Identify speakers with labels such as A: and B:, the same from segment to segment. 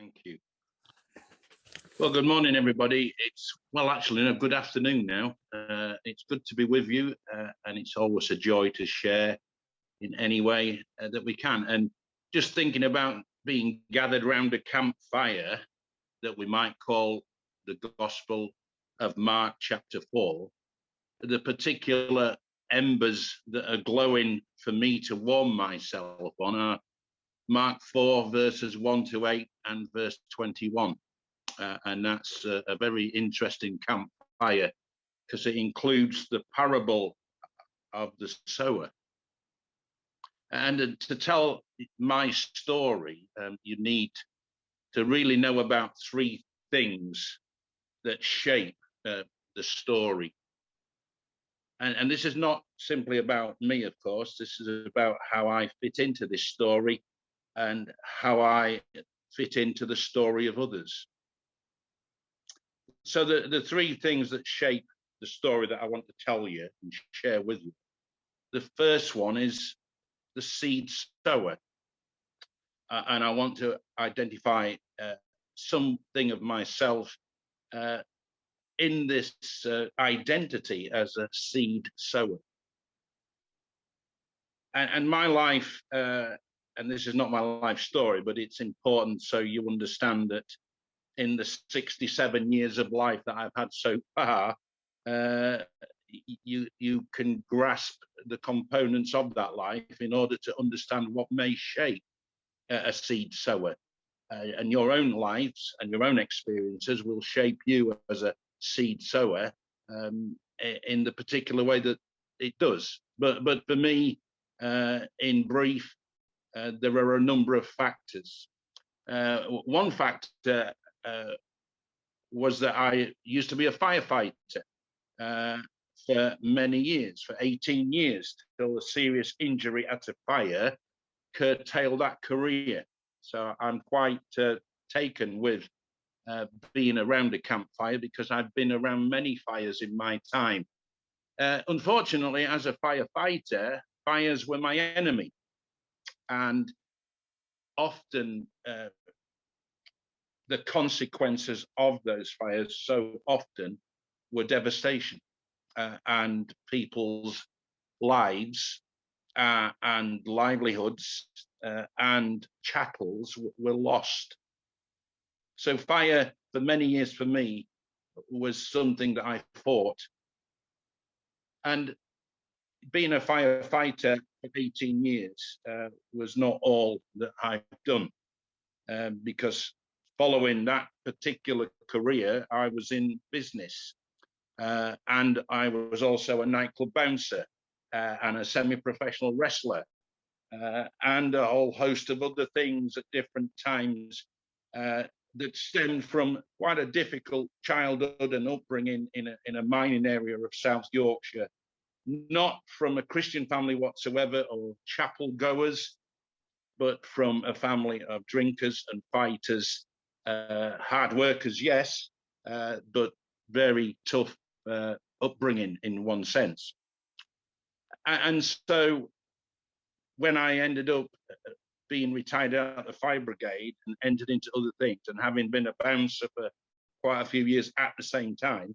A: Thank you. Well, good morning, everybody. Actually, no, good afternoon now. It's good to be with you, and it's always a joy to share in any way that we can. And just thinking about being gathered around a campfire that we might call the Gospel of Mark chapter 4, the particular embers that are glowing for me to warm myself on are Mark 4, verses 1 to 8 and verse 21. And that's a very interesting campfire because it includes the parable of the sower. And to tell my story, you need to really know about three things that shape the story. And this is not simply about me, of course. This is about how I fit into this story and how I fit into the story of others. So the three things that shape the story that I want to tell you and share with you. The first one is the seed sower. And I want to identify something of myself in this identity as a seed sower. And my life, and this is not my life story, but it's important so you understand that in the 67 years of life that I've had so far, you can grasp the components of that life in order to understand what may shape a seed sower. And your own lives and your own experiences will shape you as a seed sower in the particular way that it does. But for me, in brief, there are a number of factors. One factor was that I used to be a firefighter for many years, for 18 years, till a serious injury at a fire curtailed that career. So I'm quite taken with being around a campfire because I've been around many fires in my time. Unfortunately, as a firefighter, fires were my enemy. And often the consequences of those fires so often were devastation, and people's lives and livelihoods and chattels were lost. So fire for many years for me was something that I fought. And being a firefighter for 18 years was not all that I've done, because following that particular career, I was in business, and I was also a nightclub bouncer and a semi-professional wrestler, and a whole host of other things at different times that stemmed from quite a difficult childhood and upbringing in a mining area of South Yorkshire, not from a Christian family whatsoever or chapel goers, but from a family of drinkers and fighters, hard workers, yes, but very tough upbringing in one sense. And so when I ended up being retired out of the fire brigade and entered into other things, and having been a bouncer for quite a few years at the same time,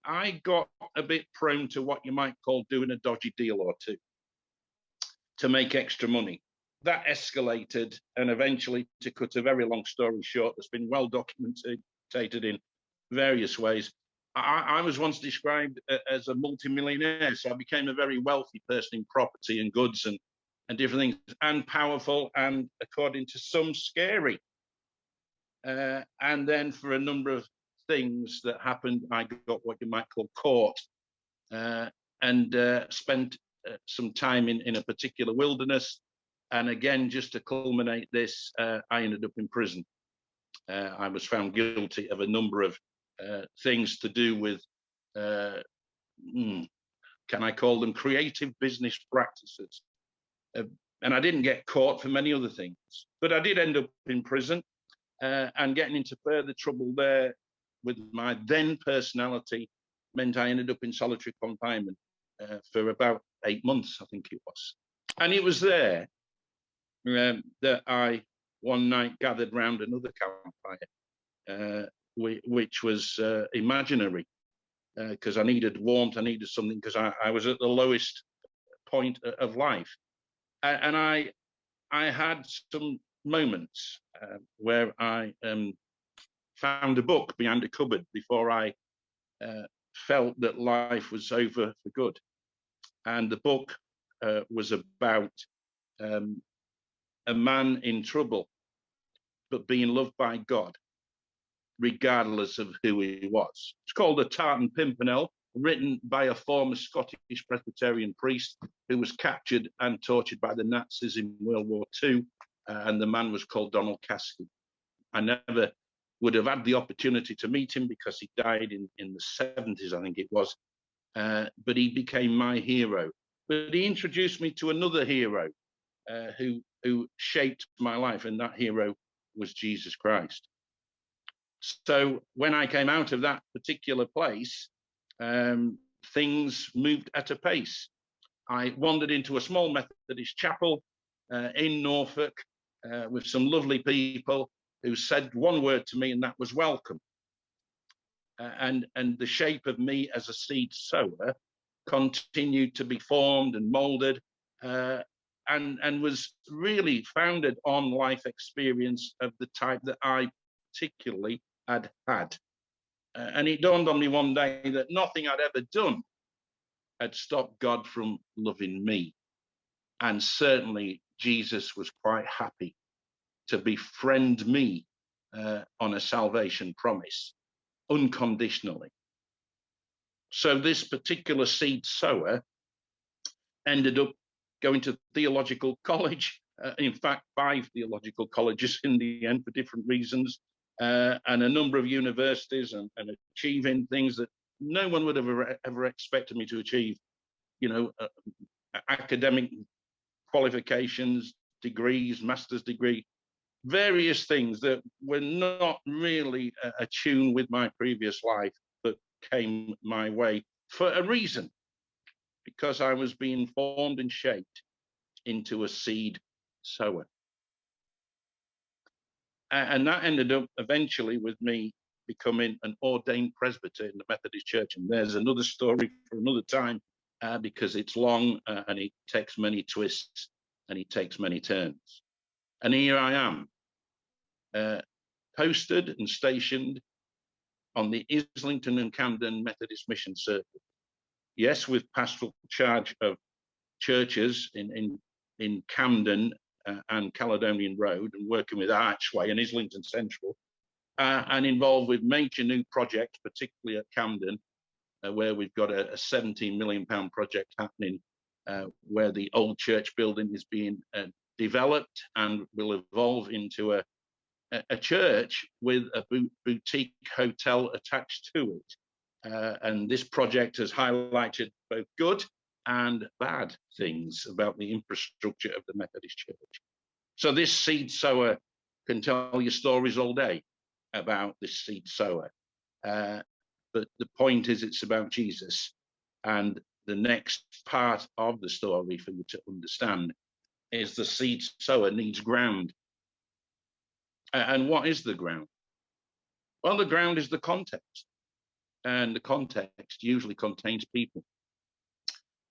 A: I got a bit prone to what you might call doing a dodgy deal or two to make extra money. That escalated, and eventually, to cut a very long story short, that's been well documented in various ways, I was once described as a multimillionaire. So I became a very wealthy person in property and goods and different things, and powerful, and according to some scary. And then for a number of things that happened, I got what you might call caught, and spent some time in a particular wilderness. And again, just to culminate this, I ended up in prison. I was found guilty of a number of things to do with, can I call them creative business practices? And I didn't get caught for many other things, but I did end up in prison and getting into further trouble there with my then personality meant I ended up in solitary confinement for about 8 months, I think it was. And it was there that I one night gathered round another campfire, which was imaginary, because I needed warmth, I needed something, because I was at the lowest point of life. And I had some moments where I found a book behind a cupboard before I felt that life was over for good. And the book was about a man in trouble, but being loved by God, regardless of who he was. It's called The Tartan Pimpernel, written by a former Scottish Presbyterian priest who was captured and tortured by the Nazis in World War II. And the man was called Donald Caskey. I never would have had the opportunity to meet him because he died in the 70s, I think it was. But he became my hero. But he introduced me to another hero who shaped my life, and that hero was Jesus Christ. So when I came out of that particular place, things moved at a pace. I wandered into a small Methodist chapel in Norfolk with some lovely people who said one word to me, and that was welcome. And the shape of me as a seed sower continued to be formed and molded, and was really founded on life experience of the type that I particularly had had. And it dawned on me one day that nothing I'd ever done had stopped God from loving me. And certainly Jesus was quite happy to befriend me on a salvation promise, unconditionally. So this particular seed sower ended up going to theological college, in fact, 5 theological colleges in the end for different reasons, and a number of universities, and achieving things that no one would have ever expected me to achieve, academic qualifications, degrees, master's degree, various things that were not really attuned with my previous life, but came my way for a reason, because I was being formed and shaped into a seed sower. And that ended up eventually with me becoming an ordained presbyter in the Methodist Church. And there's another story for another time, because it's long and it takes many twists and it takes many turns. And here I am, posted and stationed on the Islington and Camden Methodist Mission Circuit. Yes, with pastoral charge of churches in Camden and Caledonian Road, and working with Archway and Islington Central, and involved with major new projects, particularly at Camden, where we've got a £17 million project happening, where the old church building is being developed and will evolve into a church with a boutique hotel attached to it. And this project has highlighted both good and bad things about the infrastructure of the Methodist Church. So this seed sower can tell you stories all day about this seed sower. But the point is, it's about Jesus. And the next part of the story for you to understand is the seed sower needs ground. And what is the ground? Well, the ground is the context. And the context usually contains people.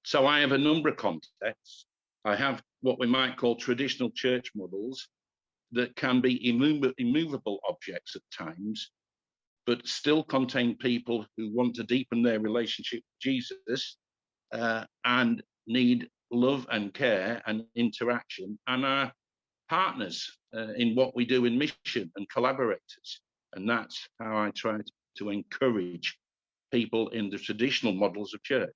A: So I have a number of contexts. I have what we might call traditional church models that can be immovable objects at times, but still contain people who want to deepen their relationship with Jesus and need love and care and interaction, and are partners in what we do in mission and collaborators. And that's how I try to encourage people in the traditional models of church.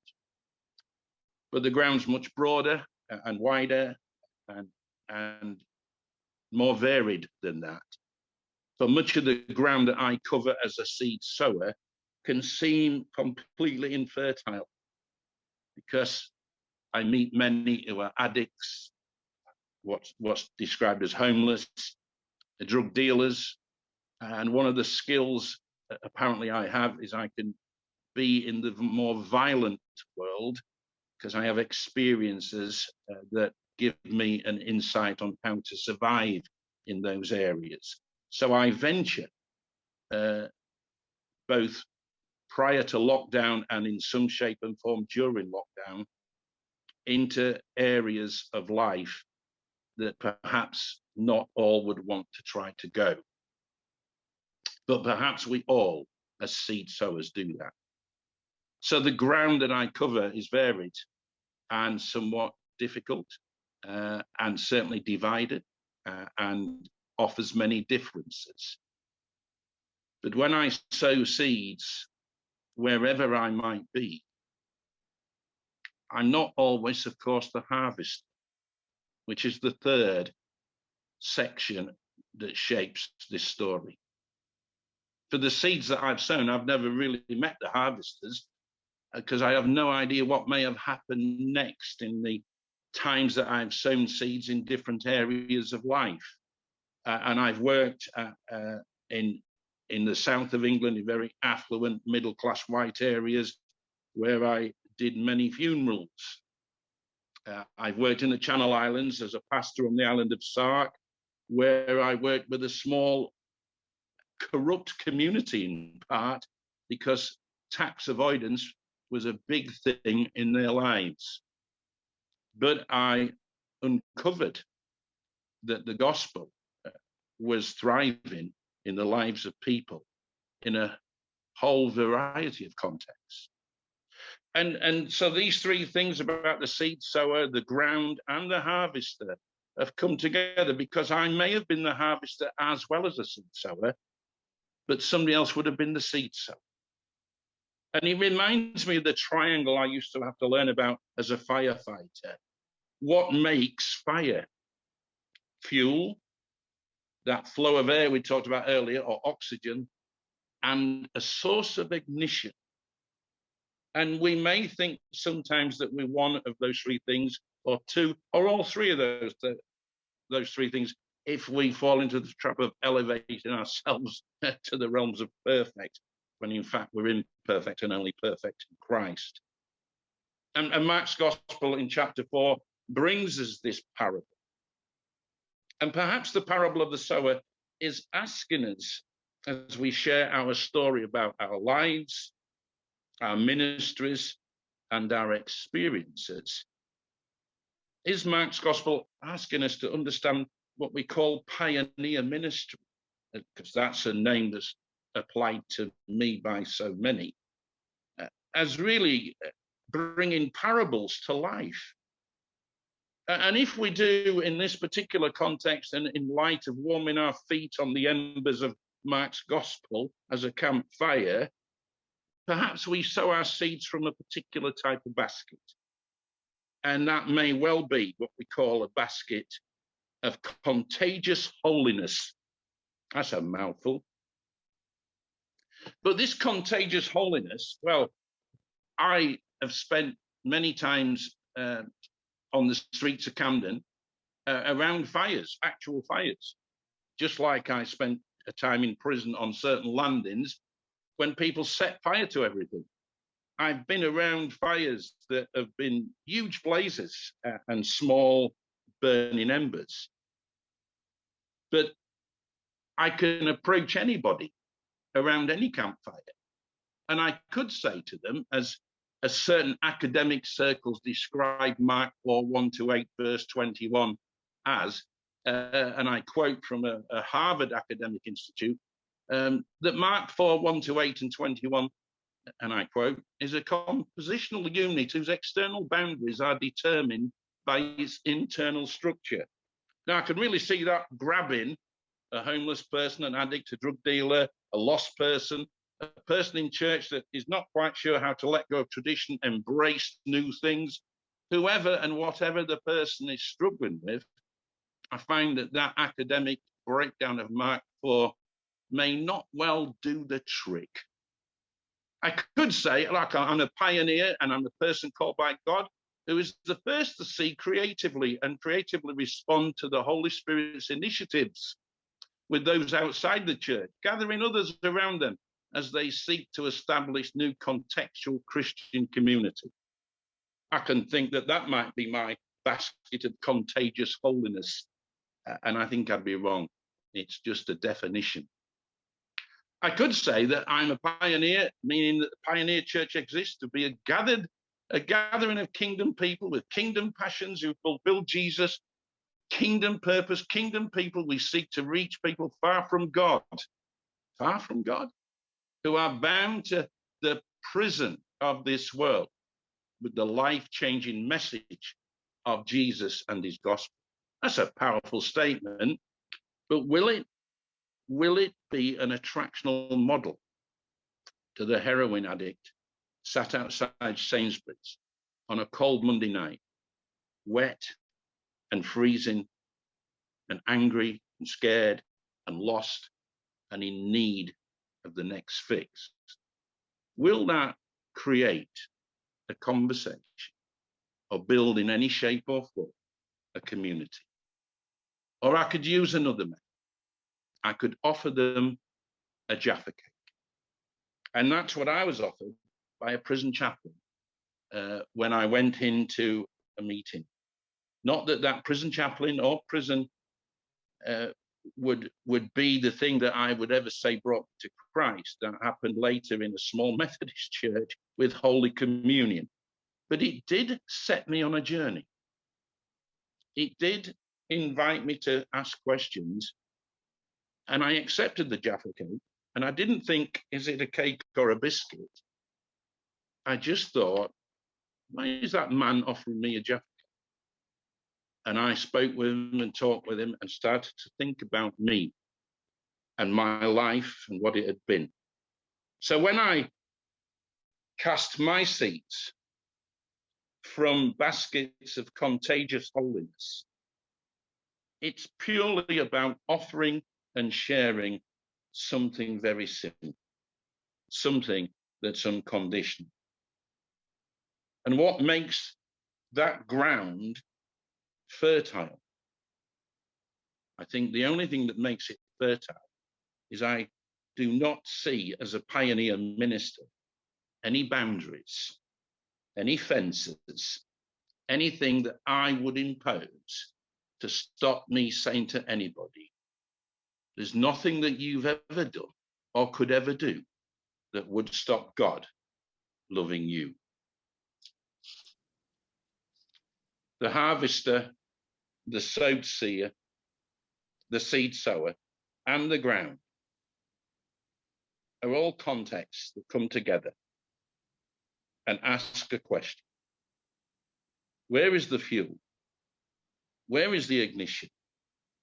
A: But the ground's much broader and wider and more varied than that. So much of the ground that I cover as a seed sower can seem completely infertile, because I meet many who are addicts, what's described as homeless, the drug dealers. And one of the skills apparently I have is I can be in the more violent world, because I have experiences that give me an insight on how to survive in those areas. So I venture both prior to lockdown and in some shape and form during lockdown into areas of life that perhaps not all would want to try to go. But perhaps we all, as seed sowers, do that. So the ground that I cover is varied and somewhat difficult, and certainly divided, and offers many differences. But when I sow seeds, wherever I might be, I'm not always, of course, the harvester, which is the third section that shapes this story. For the seeds that I've sown, I've never really met the harvesters, because I have no idea what may have happened next in the times that I've sown seeds in different areas of life. And I've worked in the south of England, in very affluent, middle-class white areas, where I did many funerals. I've worked in the Channel Islands as a pastor on the island of Sark, where I worked with a small, corrupt community in part, because tax avoidance was a big thing in their lives. But I uncovered that the gospel was thriving in the lives of people in a whole variety of contexts. And so these three things about the seed sower, the ground, and the harvester have come together, because I may have been the harvester as well as the seed sower, but somebody else would have been the seed sower. And it reminds me of the triangle I used to have to learn about as a firefighter. What makes fire? Fuel, that flow of air we talked about earlier, or oxygen, and a source of ignition. And we may think sometimes that we're one of those three things, or two, or all three of those three things, if we fall into the trap of elevating ourselves to the realms of perfect, when in fact we're imperfect and only perfect in Christ. And Mark's Gospel in chapter 4 brings us this parable. And perhaps the parable of the sower is asking us, as we share our story about our lives, our ministries, and our experiences, is Mark's Gospel asking us to understand what we call pioneer ministry, because that's a name that's applied to me by so many, as really bringing parables to life. And if we do in this particular context, and in light of warming our feet on the embers of Mark's Gospel as a campfire, perhaps we sow our seeds from a particular type of basket. And that may well be what we call a basket of contagious holiness. That's a mouthful. But this contagious holiness, well, I have spent many times on the streets of Camden around fires, actual fires, just like I spent a time in prison on certain landings when people set fire to everything. I've been around fires that have been huge blazes and small burning embers. But I can approach anybody around any campfire, and I could say to them, as certain academic circles describe Mark 4, 1-8, verse 21 as, and I quote from a Harvard academic institute, that Mark 4, 1-8 and 21, and I quote, is a compositional unit whose external boundaries are determined by its internal structure. Now, I can really see that grabbing a homeless person, an addict, a drug dealer, a lost person, a person in church that is not quite sure how to let go of tradition, embrace new things, whoever and whatever the person is struggling with. I find that academic breakdown of Mark 4 may not well do the trick. I could say, like, I'm a pioneer and I'm the person called by God who is the first to see creatively respond to the Holy Spirit's initiatives with those outside the church, gathering others around them as they seek to establish new contextual Christian community. I can think that might be my basket of contagious holiness, and I think I'd be wrong. It's just a definition. I could say that I'm a pioneer, meaning that the pioneer church exists to be a gathering of kingdom people with kingdom passions who fulfill Jesus, kingdom purpose, kingdom people. We seek to reach people far from God, who are bound to the prison of this world with the life-changing message of Jesus and his gospel. That's a powerful statement, but will it be an attractional model to the heroin addict sat outside Sainsbury's on a cold Monday night, wet and freezing and angry and scared and lost and in need of the next fix? Will that create a conversation or build in any shape or form a community? Or I could use another method. I could offer them a Jaffa cake. And that's what I was offered by a prison chaplain when I went into a meeting. Not that that prison chaplain or prison would be the thing that I would ever say brought me to Christ. That happened later in a small Methodist church with Holy Communion. But it did set me on a journey. It did invite me to ask questions. And I accepted the Jaffa cake. And I didn't think, is it a cake or a biscuit? I just thought, why is that man offering me a Jaffa cake? And I spoke with him and talked with him and started to think about me and my life and what it had been. So when I cast my seeds from baskets of contagious holiness, it's purely about offering and sharing something very simple, something that's unconditional. And what makes that ground fertile? I think the only thing that makes it fertile is I do not see as a pioneer minister any boundaries, any fences, anything that I would impose to stop me saying to anybody, there's nothing that you've ever done or could ever do that would stop God loving you. The harvester, the seer, the seed sower, and the ground are all contexts that come together and ask a question. Where is the fuel? Where is the ignition?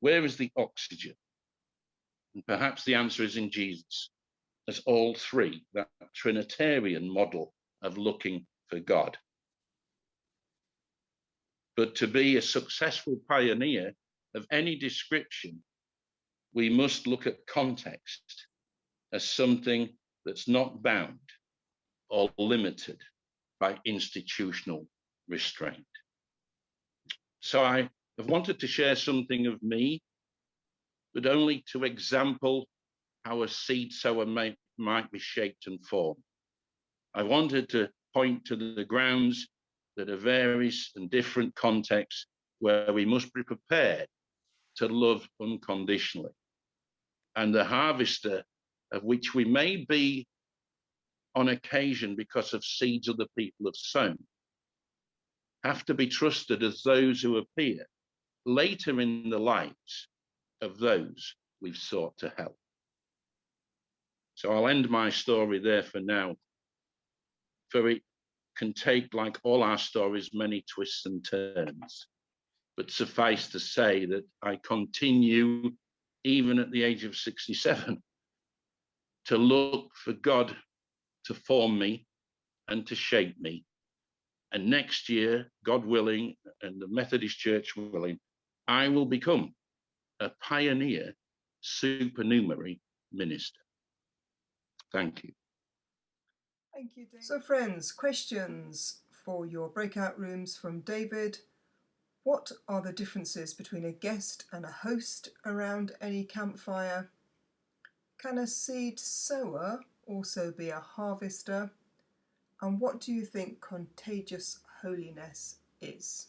A: Where is the oxygen? And perhaps the answer is in Jesus, as all three, that Trinitarian model of looking for God. But to be a successful pioneer of any description, we must look at context as something that's not bound or limited by institutional restraint. So I have wanted to share something of me, but only to example how a seed sower might be shaped and formed. I wanted to point to the grounds that are various and different contexts where we must be prepared to love unconditionally. And the harvester, of which we may be on occasion because of seeds other people have sown, have to be trusted as those who appear later in the lives of those we've sought to help. So I'll end my story there for now, for it can take, like all our stories, many twists and turns. But suffice to say that I continue, even at the age of 67, to look for God to form me and to shape me. And next year, God willing, and the Methodist Church willing, I will become a pioneer supernumerary minister. Thank you.
B: Thank you, David. So friends, questions for your breakout rooms from David. What are the differences between a guest and a host around any campfire? Can a seed sower also be a harvester? And what do you think contagious holiness is?